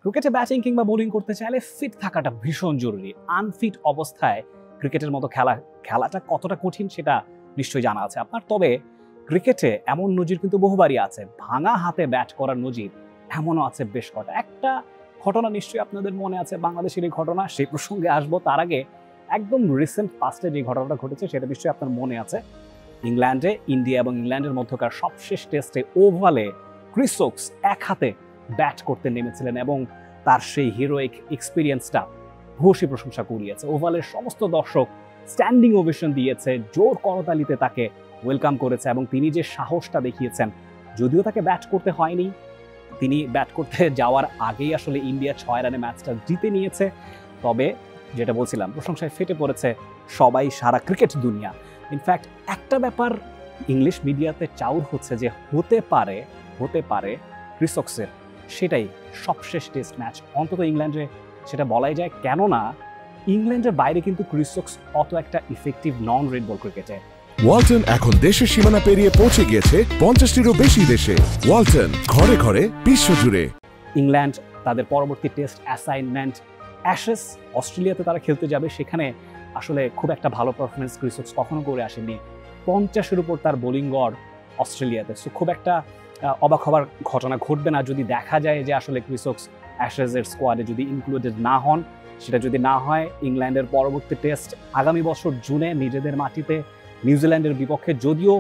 ক্রিকেটে ব্যাটিং কিংবা বোলিং করতে চাইলে ফিট থাকাটা ভীষণ জরুরি। আনফিট অবস্থায় ক্রিকেটের মতো খেলাটা কতটা কঠিন সেটা নিশ্চয়ই জানা আছে আপনার। তবে ক্রিকেটে এমন নজির কিন্তু বহুবারই আছে, ভাঙা হাতে ব্যাট করার নজির এমনও আছে বেশ কটা। একটা ঘটনা নিশ্চয়ই আপনাদের মনে আছে, বাংলাদেশের এই ঘটনা, সেই প্রসঙ্গে আসবো। তার আগে একদম রিসেন্ট পাস্টে যে ঘটনাটা ঘটেছে সেটা নিশ্চয়ই আপনার মনে আছে। ইংল্যান্ডে ইন্ডিয়া এবং ইংল্যান্ডের মধ্যকার সবশেষ টেস্টে ওভালে ক্রিস ওকস এক হাতে ব্যাট করতে নেমেছিলেন এবং তার সেই হিরোইক এক্সপিরিয়েন্সটা ভূয়সী প্রশংসা কুড়িয়েছে। ওভালের সমস্ত দর্শক স্ট্যান্ডিং ওভেশন দিয়েছে, জোর করতালিতে তাকে ওয়েলকাম করেছে এবং তিনি যে সাহসটা দেখিয়েছেন, যদিও তাকে ব্যাট করতে হয়নি, তিনি ব্যাট করতে যাওয়ার আগেই আসলে ইন্ডিয়া 6 রানে ম্যাচটা জিতে নিয়েছে। তবে যেটা বলছিলাম, প্রশংসায় ফেটে পড়েছে সবাই, সারা ক্রিকেট দুনিয়া। ইনফ্যাক্ট একটা ব্যাপার ইংলিশ মিডিয়াতে চাউর হচ্ছে যে হতে পারে ক্রিস ওকসের সেটাই সবশেষ টেস্ট ম্যাচ, অন্তত ইংল্যান্ডে সেটা বলাই যায়। কেননা ইংল্যান্ডের বাইরে কিন্তু ক্রিস ওকস অত একটা ইফেক্টিভ নন রেড বল ক্রিকেটে। ওয়ালটন এখন দেশের সীমানা পেরিয়ে পৌঁছে গিয়েছে 50টিরও বেশি দেশে। ওয়ালটন, ঘরে ঘরে, বিশ্বজুড়ে। ইংল্যান্ড তাদের পরবর্তী টেস্ট অ্যাসাইনমেন্ট অ্যাশেস, অস্ট্রেলিয়াতে তারা খেলতে যাবে। সেখানে আসলে খুব একটা ভালো পারফরমেন্স ক্রিস ওকস কখনো করে আসেনি। 50-এর উপর তার বোলিং গড় অস্ট্রেলিয়াতে। সো খুব একটা অবাক হবার ঘটনা ঘটবে না যদি দেখা যায় যে আসলে ক্রিস ওকস অ্যাশেজের স্কোয়াডে যদি ইনক্লুডেড না হন। সেটা যদি না হয়, ইংল্যান্ডের পরবর্তী টেস্ট আগামী বছর জুনে নিজেদের মাটিতে নিউজিল্যান্ডের বিপক্ষে। যদিও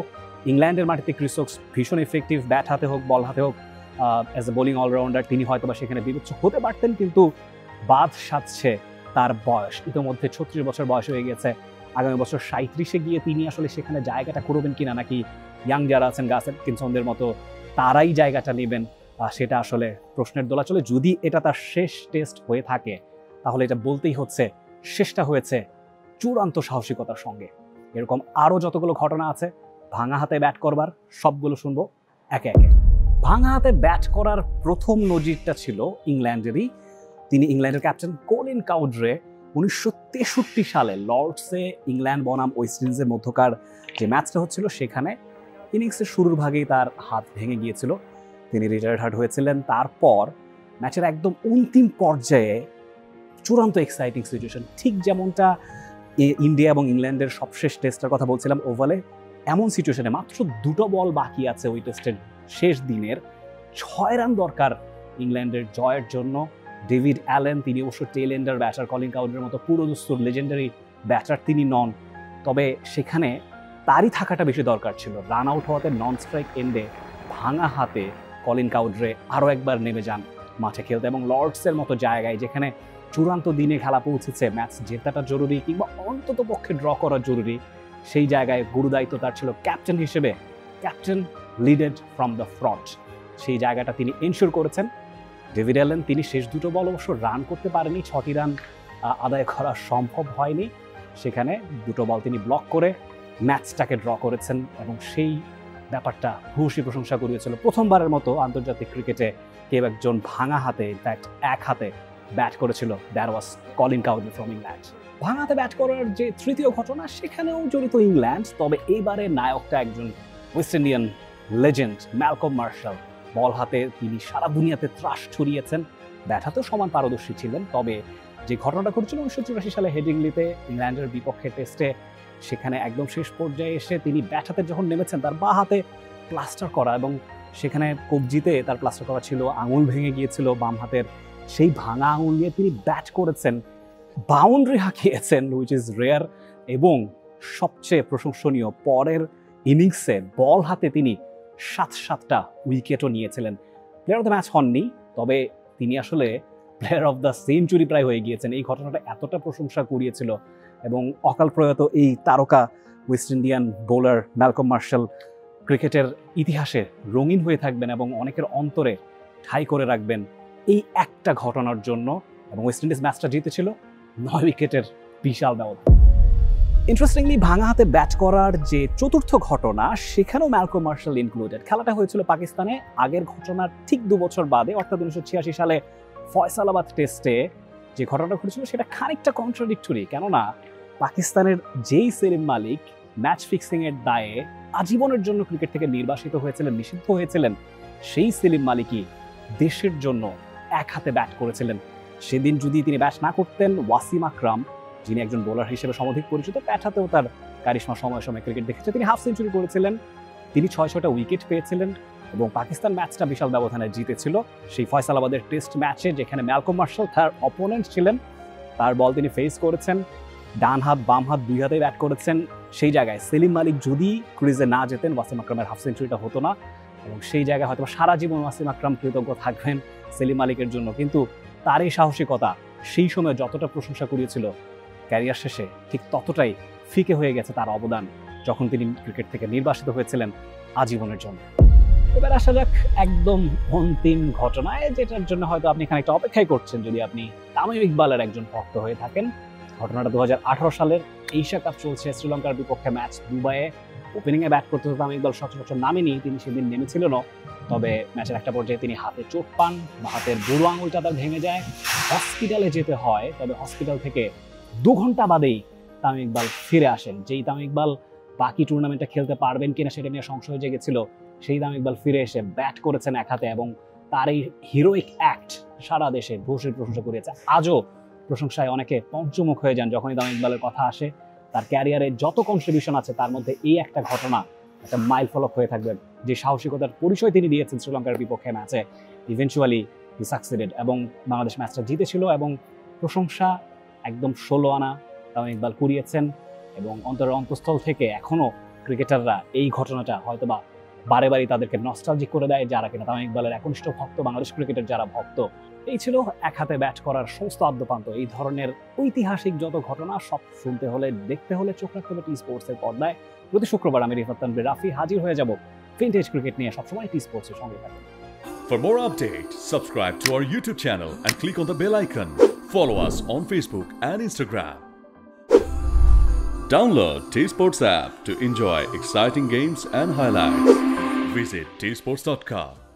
ইংল্যান্ডের মাটিতে ক্রিস ওকস ভীষণ ইফেক্টিভ, ব্যাট হাতে হোক বল হাতে হোক, অ্যাজ এ বোলিং অলরাউন্ডার তিনি হয়তোবা সেখানে বিবেচ্য হতে পারতেন, কিন্তু বাদ সাধছে তার বয়স। ইতিমধ্যে 36 বছর বয়স হয়ে গেছে। আগামী বছর 37-এ গিয়ে তিনি আসলে সেখানে জায়গাটা করবেন কিনা, নাকি ইয়াং যারা আছেন গাস এটকিনসনদের মতো তারাই জায়গাটা নেবেন, সেটা আসলে প্রশ্নের দোলাচলে। যদি এটা তার শেষ টেস্ট হয়ে থাকে তাহলে এটা বলতেই হচ্ছে শেষটা হয়েছে চূড়ান্ত সাহসিকতার সঙ্গে। এরকম আরও যতগুলো ঘটনা আছে ভাঙা হাতে ব্যাট করবার, সবগুলো শুনবো একে একে। ভাঙা হাতে ব্যাট করার প্রথম নজিরটা ছিল ইংল্যান্ডেরই। তিনি ইংল্যান্ডের ক্যাপ্টেন কলিন কাউড্রে 1963 সালে লর্ডসে ইংল্যান্ড বনাম ওয়েস্ট ইন্ডিজের মধ্যকার যে ম্যাচটা হচ্ছিল, সেখানে ইনিংসের শুরুর ভাগেই তার হাত ভেঙে গিয়েছিল, তিনি রিটায়ার্ড হার্ট হয়েছিলেন। তারপর ম্যাচের একদম অন্তিম পর্যায়ে চূড়ান্ত এক্সাইটিং সিচুয়েশন, ঠিক যেমনটা ইন্ডিয়া এবং ইংল্যান্ডের সবশেষ টেস্টের কথা বলছিলাম ওভালে, এমন সিচুয়েশনে মাত্র 2টো বল বাকি আছে ওই টেস্টের শেষ দিনের, 6 রান দরকার ইংল্যান্ডের জয়ের জন্য। ডেভিড অ্যালেন, তিনি অবশ্য টেল এন্ডার ব্যাটার, কলিন কাউড্রের মতো পুরোদস্তুর লেজেন্ডারি ব্যাটার তিনি নন। তবে সেখানে তারই থাকাটা বেশি দরকার ছিল। রান আউট হওয়াতে নন স্ট্রাইক এন্ডে ভাঙা হাতে কলিন কাউড্রে আরও একবার নেমে যান মাঠে খেলতে, এবং লর্ডসের মতো জায়গায় যেখানে চূড়ান্ত দিনে খেলা পৌঁছেছে, ম্যাচ জেতাটা জরুরি কিংবা অন্তত পক্ষে ড্র করা জরুরি, সেই জায়গায় গুরুদায়িত্ব তার ছিল ক্যাপ্টেন হিসেবে। ক্যাপ্টেন লিডেড ফ্রম দ্য ফ্রন্ট, সেই জায়গাটা তিনি এনশিওর করেছেন। ডেভিড অ্যালেন, তিনি শেষ 2টো বল অবশ্য রান করতে পারেনি, 6টি রান আদায় করা সম্ভব হয়নি। সেখানে 2টো বল তিনি ব্লক করে ম্যাচটাকে ড্র করেছেন এবং সেই ব্যাপারটা ভূয়সী প্রশংসা করিয়েছিল। প্রথমবারের মতো আন্তর্জাতিক ক্রিকেটে কেউ একজন ভাঙা হাতে, ইনফ্যাক্ট এক হাতে ব্যাট করেছিল, that was Colin Cowdrey from England. ভাঙা হাতে ব্যাট করার যে তৃতীয় ঘটনা, সেখানেও জড়িত ইংল্যান্ড, তবে এইবারে নায়কটা একজন West Indian legend Malcolm Marshall. Ball হাতে তিনি সারা দুনিয়াতে ত্রাস ছড়িয়েছেন, ব্যাট হাতেও সমান পারদর্শী ছিলেন। তবে যে ঘটনাটা ঘটেছিল 1984 সালে হেডিংলিতে ইংল্যান্ডের বিপক্ষে টেস্টে, সেখানে একদম শেষ পর্যায়ে এসে তিনি ব্যাট হাতে যখন নেমেছেন, তার বাঁ হাতে প্লাস্টার করা, এবং সেখানে কবজিতে তার প্লাস্টার করা ছিল, আঙুল ভেঙে গিয়েছিল বাম হাতের, সেই ভাঙা আঙুল নিয়ে তিনি ব্যাট করেছেন, বাউন্ডারি হাঁকিয়েছেন, হুইচ ইজ রেয়ার। এবং সবচেয়ে প্রশংসনীয়, পরের ইনিংসে বল হাতে তিনি 7টা উইকেটও নিয়েছিলেন। প্লেয়ার অফ দ্য ম্যাচ হননি, তবে তিনি আসলে প্লেয়ার অফ দ্য সেঞ্চুরি প্রায় হয়ে গিয়েছেন। এই ঘটনাটা এতটা প্রশংসা কুড়িয়েছিল এবং অকাল প্রয়াত এই তারকা West Indian bowler Malcolm martial ক্রিকেটের ইতিহাসে রঙিন হয়ে থাকবেন এবং অনেকের অন্তরে ঠাঁই করে রাখবেন এই একটা ঘটনার জন্য। এবং ওয়েস্ট ইন্ডিজ ম্যাচটা জিতেছিল 9 উইকেটের বিশাল ব্যবধান। ইন্টারেস্টিংলি, ভাঙা হাতে ব্যাট করার যে চতুর্থ ঘটনা, সেখানেও ম্যালকম মার্শাল ইনক্লুডেড। খেলাটা হয়েছিল পাকিস্তানে, আগের ঘটনার ঠিক 2 বছর বাদে, অর্থাৎ 1986 সালে ফয়সালাবাদ টেস্টে যে ঘটনাটা ঘটেছিল সেটা খানিকটা কন্ট্রাডিক্টরি। কেননা পাকিস্তানের যেই সেলিম মালিক ম্যাচ ফিক্সিংয়ের দায়ে আজীবনের জন্য ক্রিকেট থেকে নির্বাসিত হয়েছিলেন, নিষিদ্ধ হয়েছিলেন, সেই সেলিম মালিকই দেশের জন্য এক হাতে ব্যাট করেছিলেন। সেদিন যদি তিনি ব্যাট না করতেন, ওয়াসিম আকরাম যিনি একজন বোলার হিসেবে সমধিক পরিচিত, ব্যাট হাতেও তার কারিশমা সময় সময় ক্রিকেট দেখেছে। তিনি হাফ সেঞ্চুরি করেছিলেন, তিনি 6-6টা উইকেট পেয়েছিলেন এবং পাকিস্তান ম্যাচটা বিশাল ব্যবধানে জিতেছিল সেই ফয়সালাবাদের টেস্ট ম্যাচে, যেখানে ম্যালকম মার্শাল তার অপোনেন্ট ছিলেন। তার বল তিনি ফেস করেছেন, ডান হাত বাম হাত দুই হাতেই ব্যাট করেছেন। সেই জায়গায় সেলিম মালিক যদি ক্রিজে না যেতেন, ওয়াসিম আকরামের হাফ সেঞ্চুরিটা হতো না এবং সেই জায়গায় হয়তো সারা জীবন ওয়াসিম আকরাম কৃতজ্ঞ থাকবেন সেলিম মালিকের জন্য। কিন্তু তার এই সাহসিকতা সেই সময় যতটা প্রশংসা করিয়েছিল, ক্যারিয়ার শেষে ঠিক ততটাই ফিকে হয়ে গেছে তার অবদান যখন তিনি ক্রিকেট থেকে নির্বাসিত হয়েছিলেন আজীবনের জন্য। এবার আসা যাক একদম অন্তিম ঘটনায়, যেটার জন্য হয়তো আপনি খানিকটা অপেক্ষাই করছেন যদি আপনি তামিম ইকবালের একজন ভক্ত হয়ে থাকেন। ঘটনাটা 2018 সালের এশিয়া কাপ চলছে, শ্রীলঙ্কার বিপক্ষে ম্যাচ। দুবাইয়ে ওপেনিংয়ে ব্যাট করতে হতো তামিম ইকবাল সচরাচর নামেনি, তিনি সেদিন নেমেছিলেন। তবে ম্যাচের একটা পর্যায়ে তিনি হাতে চোট পান, বা হাতের বুড়ো আঙুলটা তার ভেঙে যায়, হসপিটালে যেতে হয়। তবে হসপিটাল থেকে 2 ঘন্টা বাদেই তামিম ইকবাল ফিরে আসেন। যেই তামিম ইকবাল বাকি টুর্নামেন্টে খেলতে পারবেন কিনা সেটা নিয়ে সংশয় জেগেছিল, সেই তামিম ইকবাল ফিরে এসে ব্যাট করেছেন এক হাতে এবং তার এই হিরোইক অ্যাক্ট সারা দেশে ভূয়সী প্রশংসা করিয়েছে। আজও প্রশংসায় অনেকে পঞ্চমুখ হয়ে যান যখনই তামিম ইকবালের কথা আসে। তার ক্যারিয়ারে যত কন্ট্রিবিউশন আছে তার মধ্যে এই একটা ঘটনা একটা মাইল ফলক হয়ে থাকবে। যে সাহসিকতার পরিচয় তিনি দিয়েছেন শ্রীলঙ্কার বিপক্ষে ম্যাচে, ইভেনচুয়ালি হি সাকসিডেড এবং বাংলাদেশ ম্যাচটা জিতেছিল। এবং প্রশংসা একদম 16 আনা তামিম ইকবাল কুড়িয়েছেন এবং অন্তরের অন্তঃস্থল থেকে এখনও ক্রিকেটাররা এই ঘটনাটা হয়তোবা বারে বারে তাদেরকে নস্টালজিক করে দেয়, যারা কিনা তামিম ইকবালের একনিষ্ঠ ভক্ত, বাংলাদেশ ক্রিকেটের যারা ভক্ত। এই ছিল এক হাতে ব্যাট করার সমস্ত আদ্যপান্ত। এই ধরনের ঐতিহাসিক যত ঘটনা সব শুনতে হলে, দেখতে হলে চোখ রাখতে হবে টি স্পোর্টসের পর্দায়। প্রতি শুক্রবার আমি রিফাত তানভীর রাফি হাজির হয়ে যাব ভিনটেজ ক্রিকেট নিয়ে। সবসময় টি স্পোর্টসের সঙ্গে থাকুন। For more updates, subscribe to our YouTube channel and click on the bell icon. Follow us on Facebook and Instagram. Download T Sports app to enjoy exciting games and highlights. Visit tsports.com.